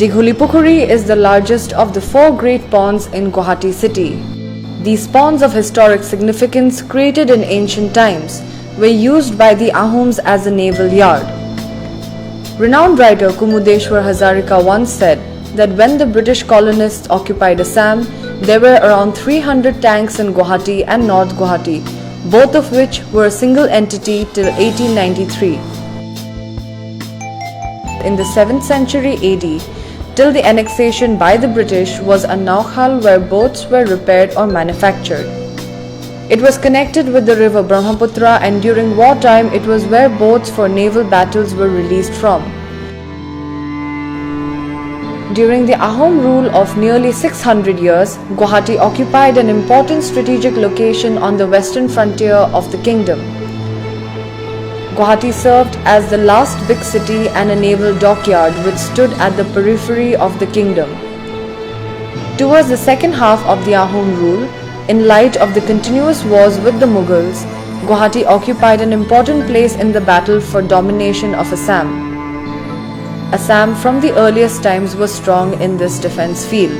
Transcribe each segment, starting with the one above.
Dighuli is the largest of the 4 great ponds in Guwahati city. These ponds of historic significance, created in ancient times, were used by the Ahoms as a naval yard. Renowned writer Kumudeshwar Hazarika once said that when the British colonists occupied Assam, there were around 300 tanks in Guwahati and North Guwahati, both of which were a single entity till 1893. In the 7th century AD, till the annexation by the British, was a Naukhal where boats were repaired or manufactured. It was connected with the river Brahmaputra, and during wartime it was where boats for naval battles were released from. During the Ahom rule of nearly 600 years, Guwahati occupied an important strategic location on the western frontier of the kingdom. Guwahati served as the last big city and a naval dockyard which stood at the periphery of the kingdom. Towards the second half of the Ahom rule, in light of the continuous wars with the Mughals, Guwahati occupied an important place in the battle for domination of Assam. Assam from the earliest times was strong in this defense field.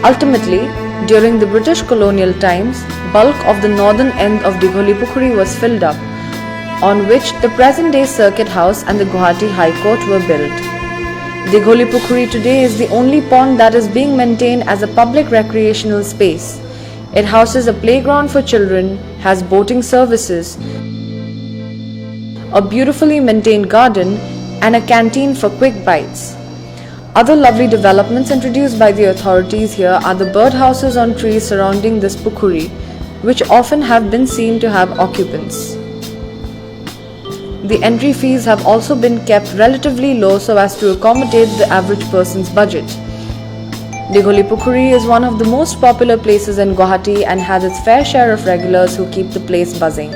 Ultimately, during the British colonial times, bulk of the northern end of Dighuli was filled up, on which the present-day Circuit House and the Guwahati High Court were built. Dighuli today is the only pond that is being maintained as a public recreational space. It houses a playground for children, has boating services, a beautifully maintained garden, and a canteen for quick bites. Other lovely developments introduced by the authorities here are the birdhouses on trees surrounding this pukuri, which often have been seen to have occupants. The entry fees have also been kept relatively low so as to accommodate the average person's budget. Dighuli is one of the most popular places in Guwahati and has its fair share of regulars who keep the place buzzing.